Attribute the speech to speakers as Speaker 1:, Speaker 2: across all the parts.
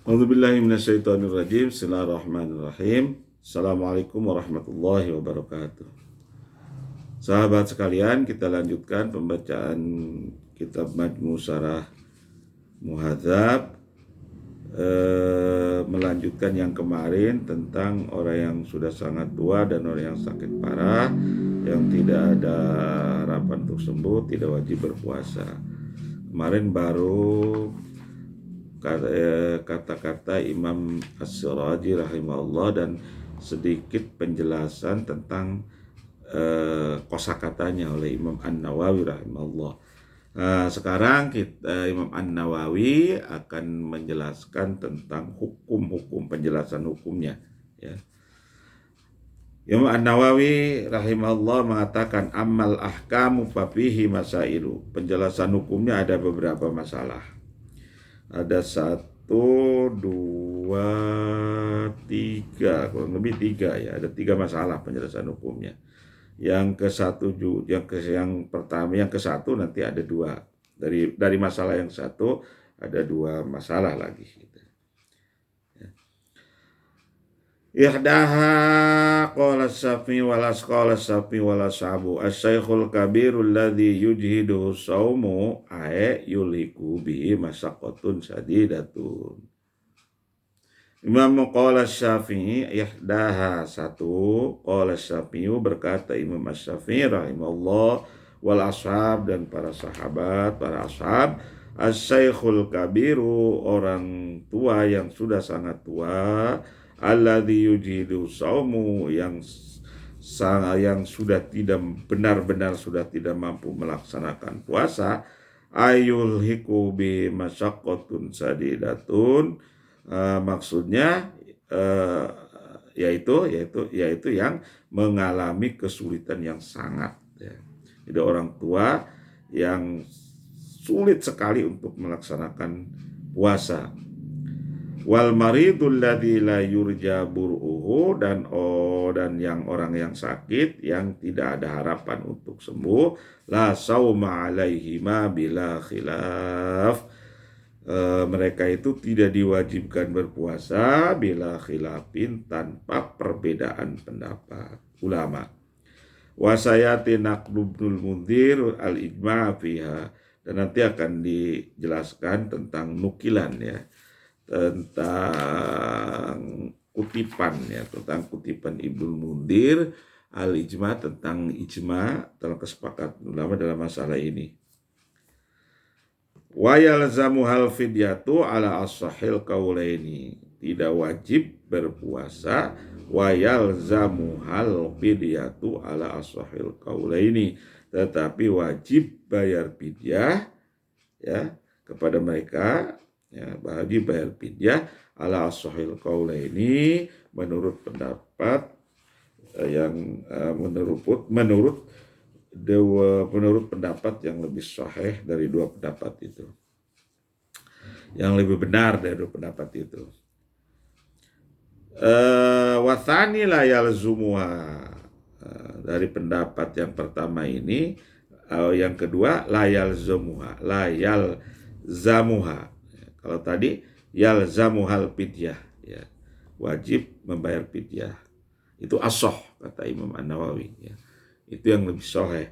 Speaker 1: A'udzubillahi minasyaitonirrajim. Bismillahirrahmanirrahim. Assalamualaikum warahmatullahi wabarakatuh. Sahabat sekalian, kita lanjutkan pembacaan kitab Majmu' Syarah Muhadzab. Melanjutkan yang kemarin tentang orang yang sudah sangat tua dan orang yang sakit parah, yang tidak ada harapan untuk sembuh, tidak wajib berpuasa. Kemarin baru kata-kata Imam As-Siraji rahimahullah dan sedikit penjelasan tentang kosakatanya oleh Imam An-Nawawi rahimahullah. Sekarang Imam An-Nawawi akan menjelaskan tentang hukum-hukum, penjelasan hukumnya, ya. Imam An-Nawawi rahimahullah mengatakan ammal ahkamu fafihi masailu. Penjelasan hukumnya ada beberapa masalah. Ada 1, 2, 3, kurang lebih 3 ya. Ada 3 masalah penjelasan hukumnya. Yang pertama, yang ke-1 nanti ada 2. Dari masalah yang 1 ada 2 masalah lagi. Ihdaha qala Syafi'i wala qala Syafi'i wala sahabu as-saikhul kabirul ladzi yujhidu saumu ae yuliku bihi masyaqqatun sadidatun. Imam qala Syafi'i ihdaha 1, qala Syafi'i berkata Imam Asy-Syafi'i rahimahullah wal ashab dan para sahabat, para ashab, as-saikhul kabiru orang tua yang sudah sangat tua, alladzi yujidu saumu yang sudah tidak benar-benar sudah tidak mampu melaksanakan puasa, ayul hiku bi masyaqqatun sadidatun, maksudnya yaitu yang mengalami kesulitan yang sangat, ya. Jadi orang tua yang sulit sekali untuk melaksanakan puasa. Wal maridul ladzi la yurja bur'uhu, dan yang orang yang sakit yang tidak ada harapan untuk sembuh, la sauma alaihima bila khilaf. Mereka itu tidak diwajibkan berpuasa bila khilafin, tanpa perbedaan pendapat ulama. Wasayati naqlubnul mundhir al-ijma' fiha, dan nanti akan dijelaskan tentang nukilan, ya, tentang kutipan, ya, tentang kutipan Ibnul Mundhir al-ijma', tentang ijma', tentang kesepakatan ulama dalam masalah ini. Wa yalzamu hal fidyatu ala as-sahil qaulaini, tidak wajib berpuasa, wa yalzamu hal fidyatu ala as-sahil qaulaini, tetapi wajib bayar fidyah, ya, kepada mereka, ya, bagi bayar fidyah ala as-sahil qaulaini, menurut pendapat yang menurut pendapat yang lebih sahih dari 2 pendapat itu, yang lebih benar dari 2 pendapat itu. Wathani la yalzumuha, dari pendapat yang pertama ini, yang kedua la yalzamuha, kalau tadi yalzamuhal fidyah, ya, wajib membayar fidyah. Itu as-shah, kata Imam An-Nawawi, ya. Itu yang lebih sahih.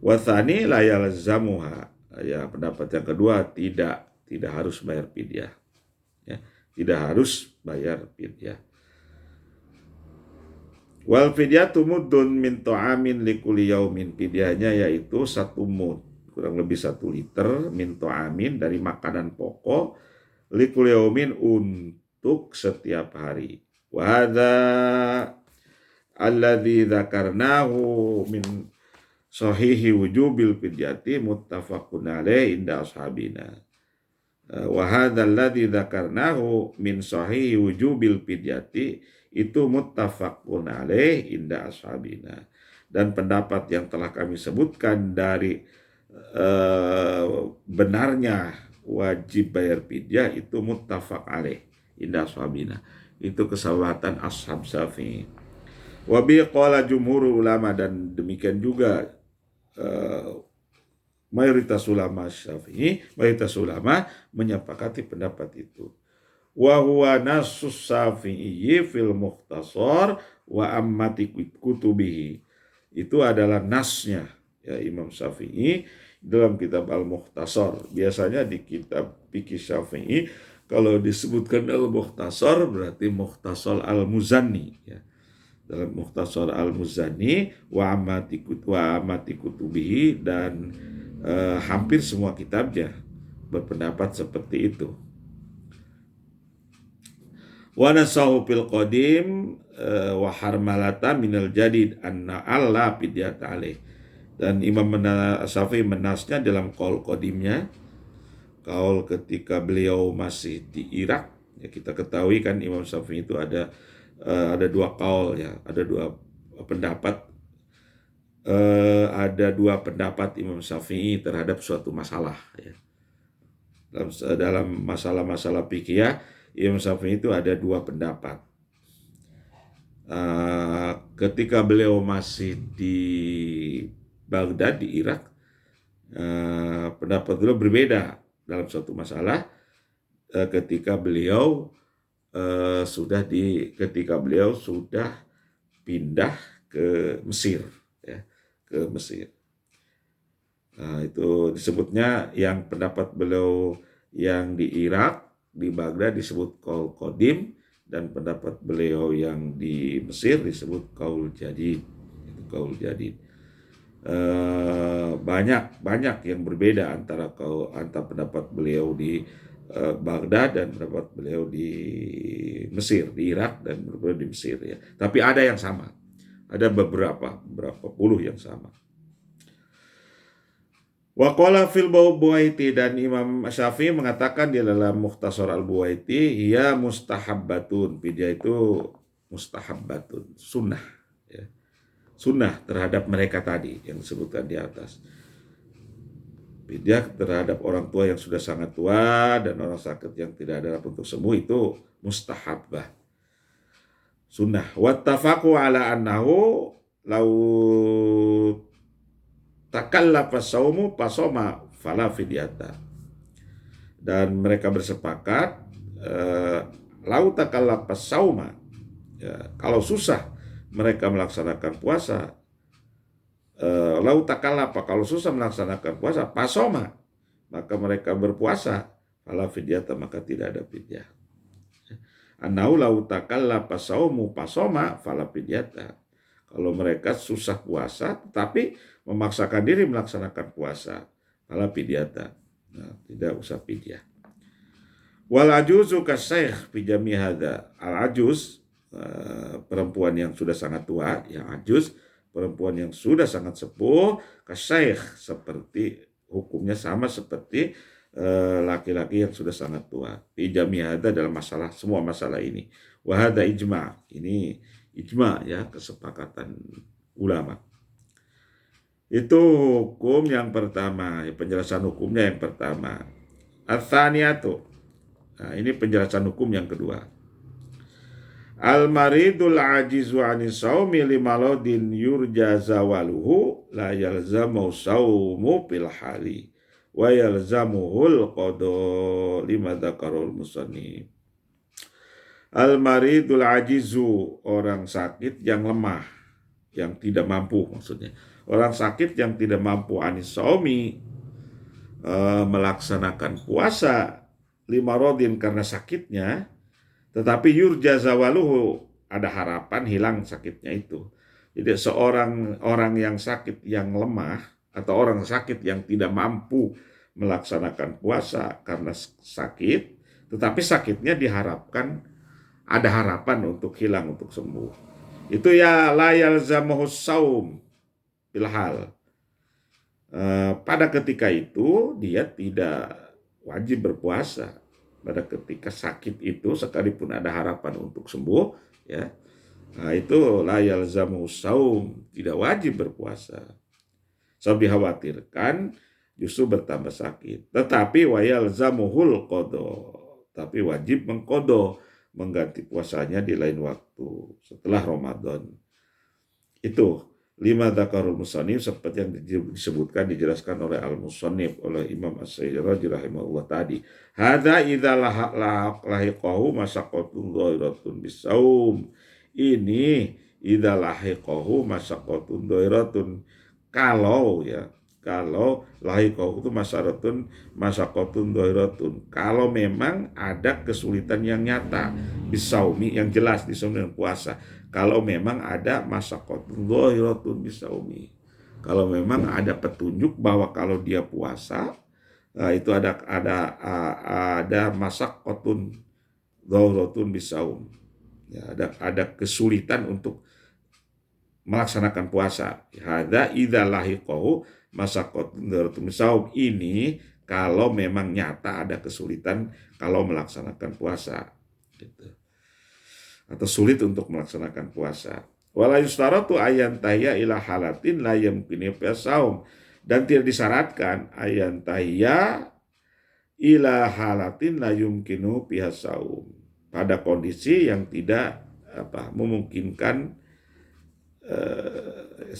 Speaker 1: Wa tsani la yalzamuha, ya, pendapat yang kedua tidak harus bayar fidyah, ya, tidak harus bayar fidyah. Wal fidyatu muddun min ta'amin likulli yaumin, fidyahnya yaitu 1 mud, kurang lebih 1 liter, min ta'amin, dari makanan pokok, likulli yaumin, untuk setiap hari. Wa hadza alladzi dzakarnahu min sahihi wujubil fidyati muttafaqun alaih inda ashabina. Wa hadzal ladzi dzakarnahu min sahihi wujubil fidyati, itu muttafaqun alaih inda ashabina, dan pendapat yang telah kami sebutkan dari benarnya wajib bayar fidyah itu muttafaq alaih inda ashabina, itu kesepakatan ashab Syafi'i. Wa bi qala jumhurul ulama, dan demikian juga mayoritas ulama Syafi'i, mayoritas ulama menyepakati pendapat itu. wa huwa nasus Syafi'i fil Mukhtasar wa ammati kutubihi. Itu adalah nasnya ya Imam Syafi'i dalam kitab Al-Mukhtasar. Biasanya di kitab fikih Syafi'i kalau disebutkan Al-Mukhtasar berarti Mukhtasar Al-Muzanni ya. Dalam Mukhtasar Al-Muzanni wa amati kutubihi dan hampir semua kitabnya berpendapat seperti itu. Wa nasahu fil qadim wa harmalata minal jadid anna alla fidyata alaih. Dan Imam Syafi'i menasnya dalam qaul qadimnya, qaul ketika beliau masih di Irak. Ya, kita ketahui kan Imam Syafi'i itu ada dua qaul ya, ada dua pendapat. Ada dua pendapat Imam Syafi'i terhadap suatu masalah ya. Dalam masalah-masalah fikih Imam Syafi'i itu ada dua pendapat. Ketika beliau masih di Baghdad di Irak, pendapat beliau berbeda dalam suatu masalah ketika beliau sudah pindah ke Mesir ya, ke Mesir. Itu disebutnya yang pendapat beliau yang di Irak di Baghdad disebut qaul qadim, dan pendapat beliau yang di Mesir disebut qaul jadid. Itu qaul jadid. Banyak yang berbeda antara pendapat beliau di Baghdad dan pendapat beliau di Mesir, di Irak dan berbeda di Mesir ya. Tapi ada yang sama. Ada beberapa puluh yang sama. Wa qala fil Buwaiti, dan Imam Syafi'i mengatakan di dalam Mukhtasar Al-Buwaiti, ya mustahabbatun, fidyah itu mustahabbatun, sunnah ya. Sunnah terhadap mereka tadi yang disebutkan di atas. Fidyah terhadap orang tua yang sudah sangat tua dan orang sakit yang tidak ada untuk sembuh itu mustahabbah, sunnah. Wattafaqu ala annahu lau takallafa saumu pasoma fala fidyata. Dan mereka bersepakat lau takallafa sauma ya, kalau susah mereka melaksanakan puasa, lau takallafa, kalau susah melaksanakan puasa, pasoma, maka mereka berpuasa, fala fidyata, maka tidak ada fidyah. Annau lau takallafa saumu pasoma fala fidyata. Kalau mereka susah puasa tetapi memaksakan diri melaksanakan puasa, fala fidyata. Nah, tidak usah fidyah. Wal ajuzu kasyekh fi jami hadza. Al ajuz, perempuan yang sudah sangat tua, yang ajuz, perempuan yang sudah sangat sepuh, kasyekh, seperti hukumnya sama seperti laki-laki yang sudah sangat tua. Fi jami hadza, dalam masalah, semua masalah ini. Wa hadza ijma'. Ini ijma' ya, kesepakatan ulama. Itu hukum yang pertama, penjelasan hukumnya yang pertama. Ats-tsaniyatu. Nah, ini penjelasan hukum yang kedua. Al-maridul ajizu anis saumi limalodin yurja zawaluhu la yalzamu saumu fil hali wa yalzamuhul qada lima dzakarul musannif. Al-maridul ajizu, orang sakit yang lemah, yang tidak mampu, maksudnya orang sakit yang tidak mampu anis saumi, melaksanakan puasa, limarodin, karena sakitnya, tetapi yurja zawaluhu, ada harapan hilang sakitnya itu. Jadi orang yang sakit yang lemah atau orang sakit yang tidak mampu melaksanakan puasa karena sakit, tetapi sakitnya diharapkan, ada harapan untuk hilang, untuk sembuh. Itu ya la yalzamuhus saum bil hal. Pada ketika itu dia tidak wajib berpuasa. Pada ketika sakit itu, sekalipun ada harapan untuk sembuh ya, nah itu la yalzamuhus saum, tidak wajib berpuasa. Sebab dikhawatirkan justru bertambah sakit. Tetapi wa yalzamuhul qada, tapi wajib mengqada, mengganti puasanya di lain waktu setelah Ramadan. Itu lima dzakarul musannif, seperti yang disebutkan dijelaskan oleh al-musannif oleh Imam As-Syairaj rahimahullah tadi. Hadza idza lahiqahu masyaqqatun dhairatun bisaum. Ini idza lahiqahu masyaqqatun dhairatun, kalau ya, kalau lahiqahu itu masyaqqatun dhairatun, kalau memang ada kesulitan yang nyata bisaumi, yang jelas di dengan puasa. Kalau memang ada masyaqqatun dhahiratun bisaumi, kalau memang ada petunjuk bahwa kalau dia puasa itu ada masyaqqatun dhahiratun bisaum, ya, ada kesulitan untuk melaksanakan puasa. Hadza idza lahiqahu masyaqqatun dhahiratun bisaum, ini kalau memang nyata ada kesulitan kalau melaksanakan puasa gitu, atau sulit untuk melaksanakan puasa. Wala yustaratu ayan tahya ila halatin la yamkinu saum, dan tidak disyaratkan ayan tahya ila halatin la yumkinu saum, pada kondisi yang tidak memungkinkan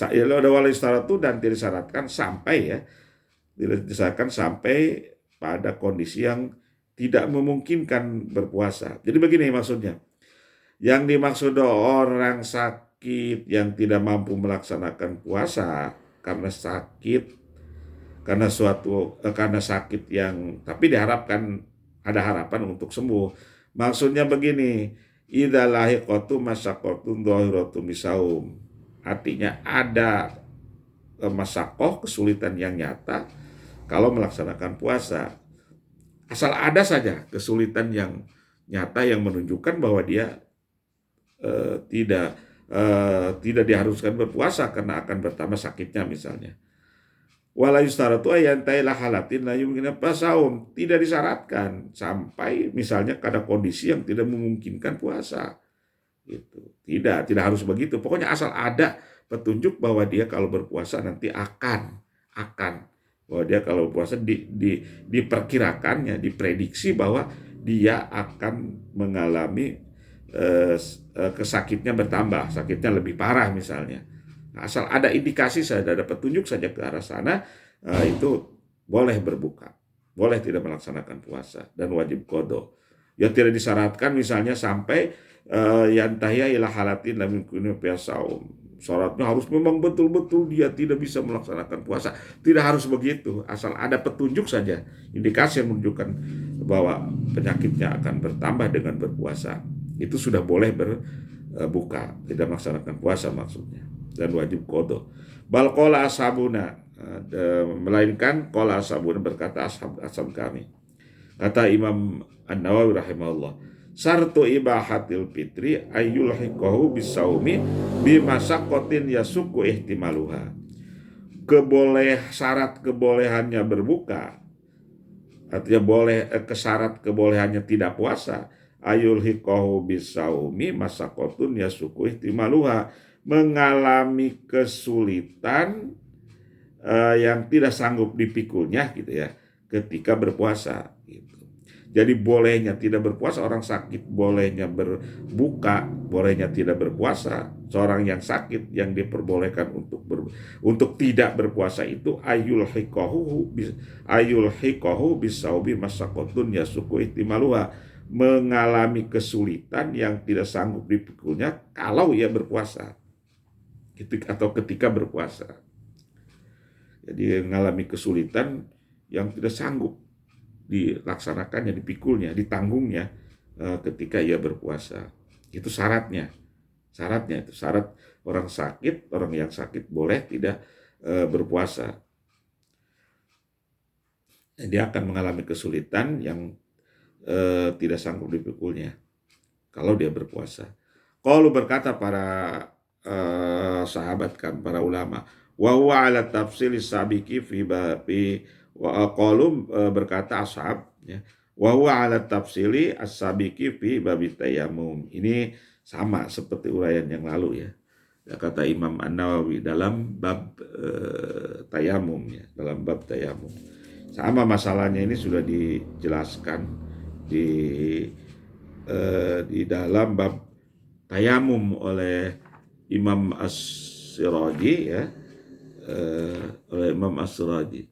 Speaker 1: ada wala yustaratu, dan tidak disyaratkan sampai ya, tidak disyaratkan sampai pada kondisi yang tidak memungkinkan berpuasa. Jadi begini maksudnya. Yang dimaksud orang sakit yang tidak mampu melaksanakan puasa karena sakit, karena sakit yang tapi diharapkan, ada harapan untuk sembuh. Maksudnya begini, idza lahiqatu masyaqqatun dhahiratun bisaum. Artinya ada masyaqqah, kesulitan yang nyata kalau melaksanakan puasa. Asal ada saja kesulitan yang nyata yang menunjukkan bahwa dia tidak diharuskan berpuasa karena akan bertambah sakitnya misalnya. Wala yustaratu ayan ta'ila halatin la yumkinu saum, tidak disyaratkan sampai misalnya pada kondisi yang tidak memungkinkan puasa. Gitu. Tidak harus begitu. Pokoknya asal ada petunjuk bahwa dia kalau berpuasa nanti akan bahwa dia kalau berpuasa diperkirakannya, diprediksi bahwa dia akan mengalami kesakitnya bertambah, sakitnya lebih parah misalnya. Nah, asal ada indikasi saja, ada petunjuk saja ke arah sana, itu boleh berbuka, boleh tidak melaksanakan puasa dan wajib qada. Ya tidak disyaratkan misalnya sampai yantahya ila halatin lam yakunu saum. Syaratnya harus memang betul-betul dia tidak bisa melaksanakan puasa. Tidak harus begitu, asal ada petunjuk saja, indikasi yang menunjukkan bahwa penyakitnya akan bertambah dengan berpuasa, itu sudah boleh berbuka, tidak melaksanakan puasa maksudnya, dan wajib qada. Bal qala ashabuna, melainkan qala ashabuna, berkata ashab kami. Kata Imam An-Nawawi rahimahullah, syartu ibahatil fitri ayyul hikahu bisaumi bimasyaqqatin yasuku ihtimaluha. Syarat kebolehannya berbuka, artinya syarat kebolehannya tidak puasa, ayul hikohu bisaumi masakotun yasuku ihtimaluha, mengalami kesulitan yang tidak sanggup dipikulnya gitu ya ketika berpuasa gitu. Jadi bolehnya tidak berpuasa orang sakit, bolehnya berbuka, bolehnya tidak berpuasa seorang yang sakit, yang diperbolehkan untuk tidak berpuasa itu ayul hikohu bisaubi masakotun yasuku ihtimaluha, mengalami kesulitan yang tidak sanggup dipikulnya kalau ia berpuasa atau ketika berpuasa. Jadi mengalami kesulitan yang tidak sanggup dilaksanakannya, dipikulnya, ditanggungnya ketika ia berpuasa. Itu syaratnya itu syarat orang yang sakit boleh tidak berpuasa. Dia akan mengalami kesulitan yang tidak sanggup dipikulnya kalau dia berpuasa. Kalau berkata para sahabat kan, para ulama, wa huwa ala tafsil sabiki fi wa qalu, berkata ashab ya, wa huwa ala tafsili as-sabiki fi babi tayammum. Ini sama seperti uraian yang lalu ya. Kata Imam An-Nawawi dalam bab tayammum ya, dalam bab tayammum. Sama masalahnya ini sudah dijelaskan di dalam bab tayamum oleh Imam As-Siraji ya, oleh Imam As-Siraji.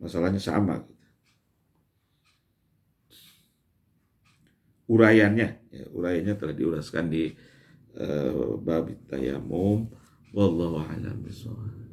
Speaker 1: Masalahnya sama. Uraiannya telah diuraskan di bab tayamum. Wallahu a'lam bishawab.